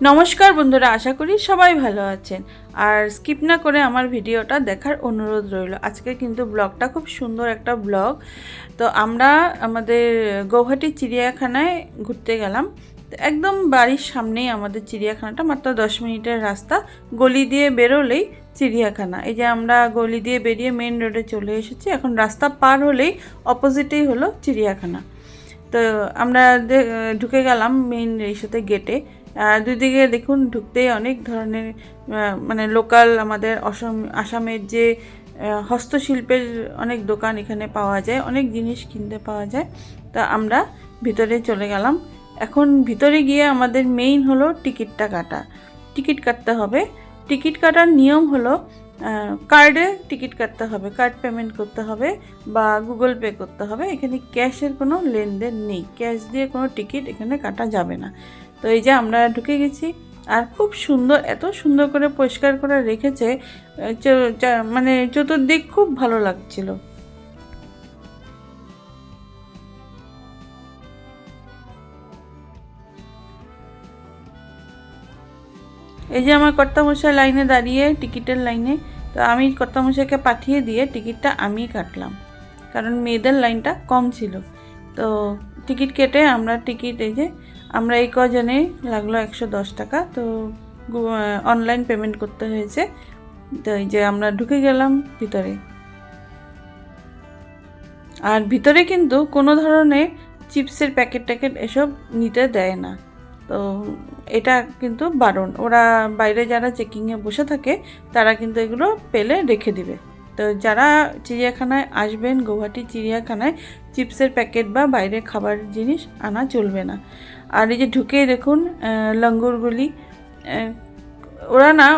নমস্কার বন্ধুরা, আশা করি সবাই ভালো আছেন। আর স্কিপ না করে আমার ভিডিওটা দেখার অনুরোধ রইল। আজকে কিন্তু ব্লগটা খুব সুন্দর একটা ব্লগ। তো আমরা আমাদের গৌহাটি চিড়িয়াখানায় ঘুরতে গেলাম। তো একদম বাড়ির সামনেই আমাদের চিড়িয়াখানাটা, মাত্র 10 মিনিটের রাস্তা। গলি দিয়ে বেরোলেই চিড়িয়াখানা। এই যে আমরা গলি দিয়ে বেরিয়ে মেন রোডে চলে এসেছি। এখন রাস্তা পার হলেই অপোজিটেই হলো চিড়িয়াখানা। তো আমরা ঢুকে গেলাম মেইন এই সাথে গেটে। দুদিকে দেখুন, ঢুকতেই অনেক ধরনের মানে লোকাল আমাদের আসামের যে হস্তশিল্পের অনেক দোকান এখানে পাওয়া যায়, অনেক জিনিস কিনতে পাওয়া যায়। তা আমরা ভিতরে চলে গেলাম। এখন ভিতরে গিয়ে আমাদের মেইন হলো টিকিটটা কাটা। টিকিট কাটতে হবে। টিকিট কাটার নিয়ম হলো কার্ডে টিকিট কাটতে হবে, কার্ড পেমেন্ট করতে হবে বা গুগল পে করতে হবে। এখানে ক্যাশের কোনো লেনদেন নেই, ক্যাশ দিয়ে কোনো টিকিট এখানে কাটা যাবে না। তো এই যে আমরা ঢুকে গেছি। আর খুব সুন্দর, এত সুন্দর করে পরিষ্কার করে রেখেছে, মানে চতুর্দিক খুব ভালো লাগছিল। এই যে আমার কর্তামশাই লাইনে দাঁড়িয়ে, টিকিটের লাইনে। তো আমি কর্তামশাইকে পাঠিয়ে দিয়ে টিকিটটা আমি কাটলাম, কারণ মেয়েদের লাইনটা কম ছিল। তো টিকিট কেটে আমরা এই যে আমরা এই কজনে লাগলো 110 টাকা। তো অনলাইন পেমেন্ট করতে হয়েছে। তো এই যে আমরা ঢুকে গেলাম ভিতরে। আর ভিতরে কিন্তু কোনো ধরনের চিপসের প্যাকেট ট্যাকেট এসব নিতে দেয় না। তো এটা কিন্তু বারণ। ওরা বাইরে যারা চেকিংয়ে বসে থাকে তারা কিন্তু এগুলো পেলে রেখে দিবে। তো যারা চিড়িয়াখানায় আসবেন, গৌহাটি চিড়িয়াখানায় চিপসের প্যাকেট বা বাইরে খাবার জিনিস আনা চলবে না। আর এই যে ঢুকেই দেখুন লঙ্গরগুলি,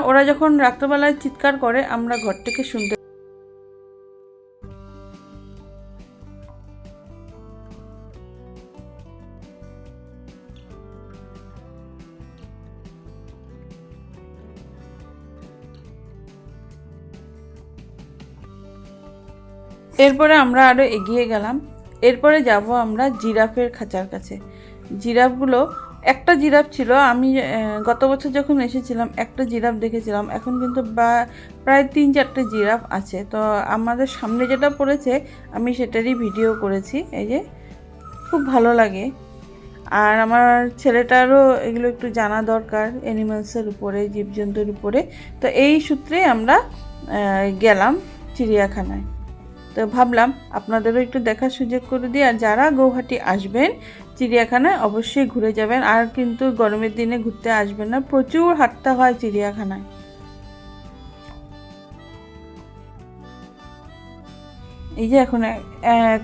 ওরা যখন রাত্রবেলায় চিৎকার করে আমরা ঘর থেকে শুনতে। এরপরে আমরা আরও এগিয়ে গেলাম। এরপরে যাব আমরা জিরাফের খাঁচার কাছে। জিরাফগুলো, একটা জিরাফ ছিল। আমি গত বছর যখন এসেছিলাম একটা জিরাফ দেখেছিলাম, এখন কিন্তু প্রায় 3-4টে জিরাফ আছে। তো আমাদের সামনে যেটা পড়েছে আমি সেটারই ভিডিও করেছি। এই যে খুব ভালো লাগে। আর আমার ছেলেটারও এগুলো একটু জানা দরকার, অ্যানিমালসের উপরে, জীবজন্তুর উপরে। তো এই সূত্রে আমরা গেলাম চিড়িয়াখানায়। তো ভাবলাম আপনাদেরও একটু দেখার সুযোগ করে দিই। আর যারা গৌহাটি আসবেন চিড়িয়াখানায় অবশ্যই ঘুরে যাবেন। আর কিন্তু গরমের দিনে ঘুরতে আসবেন না, প্রচুর হাঁটতে হয় চিড়িয়াখানায়। এই যে এখন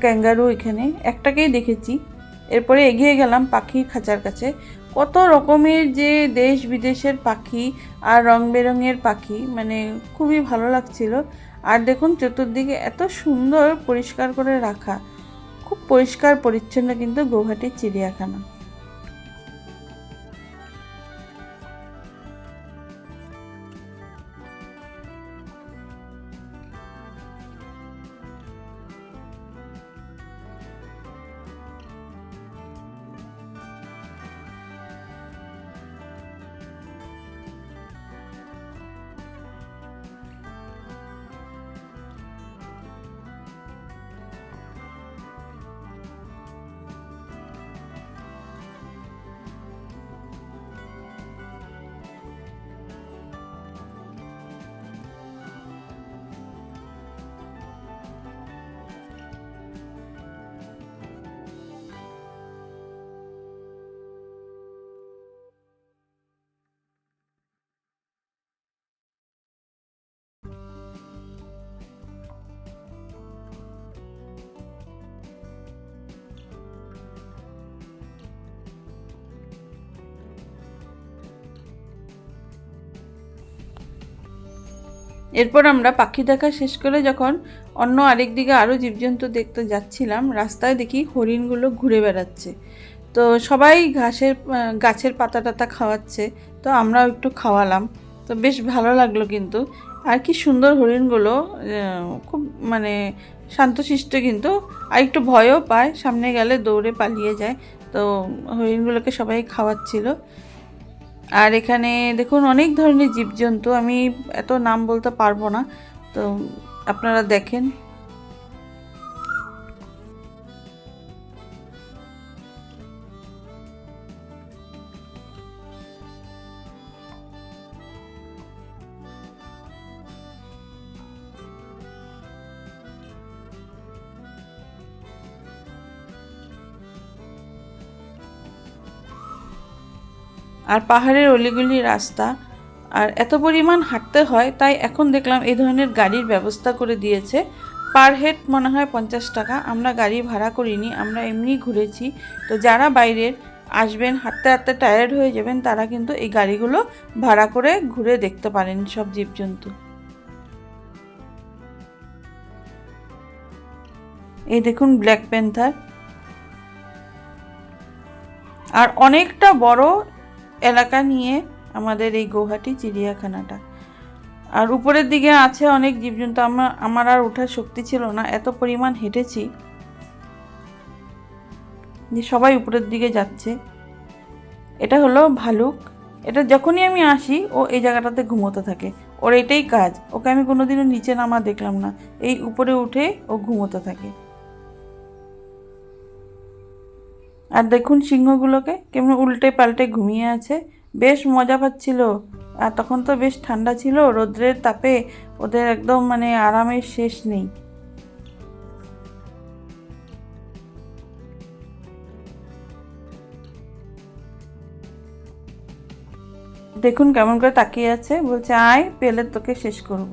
ক্যাঙ্গারু এখানে একটাকেই দেখেছি। এরপরে এগিয়ে গেলাম পাখির খাঁচার কাছে। কত রকমের যে দেশ বিদেশের পাখি আর রং বেরঙের পাখি, মানে খুবই ভালো লাগছিল। আর দেখুন চতুর্দিকে এত সুন্দর পরিষ্কার করে রাখা, খুব পরিষ্কার পরিচ্ছন্ন কিন্তু গৌহাটির চিড়িয়াখানা। এরপর আমরা পাখি দেখা শেষ করে যখন অন্য আরেক দিকে আরও জীবজন্তু দেখতে যাচ্ছিলাম, রাস্তায় দেখি হরিণগুলো ঘুরে বেড়াচ্ছে। তো সবাই গাছের পাতা টাতা খাওয়াচ্ছে। তো আমরাও একটু খাওয়ালাম। তো বেশ ভালো লাগলো কিন্তু। আর কি সুন্দর হরিণগুলো, খুব মানে শান্তশিষ্ট কিন্তু। আর একটু ভয়ও পায়, সামনে গেলে দৌড়ে পালিয়ে যায়। তো হরিণগুলোকে সবাই খাওয়াচ্ছিল। আর এখানে দেখুন অনেক ধরনের জীবজন্তু, আমি এত নাম বলতে পারবো না, তো আপনারা দেখেন। আর পাহাড়ের অলিগলি রাস্তা, আর এত পরিমাণ হাঁটতে হয়, তাই এখন দেখলাম এই ধরনের গাড়ির ব্যবস্থা করে দিয়েছে। পার হেড মনে হয় 50 টাকা। আমরা গাড়ি ভাড়া করিনি, আমরা এমনি ঘুরেছি। তো যারা বাইরের আসবেন, হাঁটতে হাঁটতে টায়ার্ড হয়ে যাবেন, তারা কিন্তু এই গাড়িগুলো ভাড়া করে ঘুরে দেখতে পারেন সব জীবজন্তু। এই দেখুন ব্ল্যাক প্যান্থার। আর অনেকটা বড় এলাকা নিয়ে আমাদের এই গৌহাটি চিড়িয়াখানাটা। আর উপরের দিকে আছে অনেক জীবজন্তু, আমার আর ওঠার শক্তি ছিল না, এত পরিমাণ হেঁটেছি যে সবাই উপরের দিকে যাচ্ছে। এটা হলো ভালুক। এটা যখনই আমি আসি ও এই জায়গাটাতে ঘুমোতে থাকে, ওর এটাই কাজ। ওকে আমি কোনোদিনও নিচে নামা দেখলাম না, এই উপরে উঠে ও ঘুমোতে থাকে। আর দেখুন সিংহগুলোকে কেমন উল্টে পাল্টে ঘুমিয়ে আছে, বেশ মজা পাচ্ছিল। আর তখন তো বেশ ঠান্ডা ছিল, রোদ্রের তাপে ওদের একদম মানে আরামের শেষ নেই। দেখুন কেমন করে তাকিয়ে আছে, বলছে আয়, পেলে তোকে শেষ করব।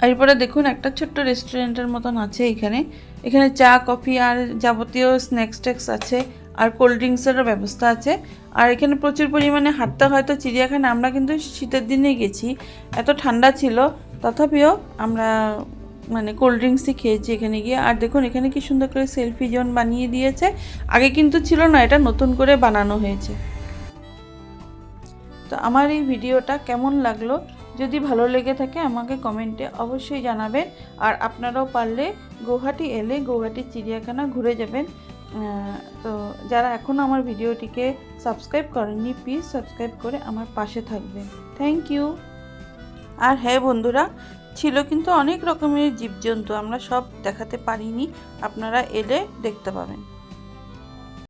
এরপরে দেখুন একটা ছোট্ট রেস্টুরেন্টের মতন আছে এখানে। এখানে চা কফি আর যাবতীয় স্ন্যাক্স ট্যাক্স আছে, আর কোল্ড ড্রিঙ্কসেরও ব্যবস্থা আছে। আর এখানে প্রচুর পরিমাণে হাঁটতে হয়। তো চিড়িয়াখানা আমরা কিন্তু শীতের দিনে গেছি, এত ঠান্ডা ছিল, তথাপিও আমরা মানে কোল্ড ড্রিঙ্কসই খেয়েছি এখানে গিয়ে। আর দেখুন এখানে কি সুন্দর করে সেলফি জোন বানিয়ে দিয়েছে, আগে কিন্তু ছিল না, এটা নতুন করে বানানো হয়েছে। তো আমার এই ভিডিওটা কেমন লাগলো, যদি ভালো লেগে থাকে আমাকে কমেন্টে অবশ্যই জানাবেন। আর আপনারাও পারলে গৌহাটি এলে গৌহাটি চিড়িয়াখানা ঘুরে যাবেন। তো যারা এখনও আমার ভিডিওটিকে সাবস্ক্রাইব করেননি, প্লিজ সাবস্ক্রাইব করে আমার পাশে থাকবেন। Thank you. আর হ্যাঁ বন্ধুরা, ছিল কিন্তু অনেক রকমের জীবজন্তু, আমরা সব দেখাতে পারিনি, আপনারা এলে দেখতে পাবেন।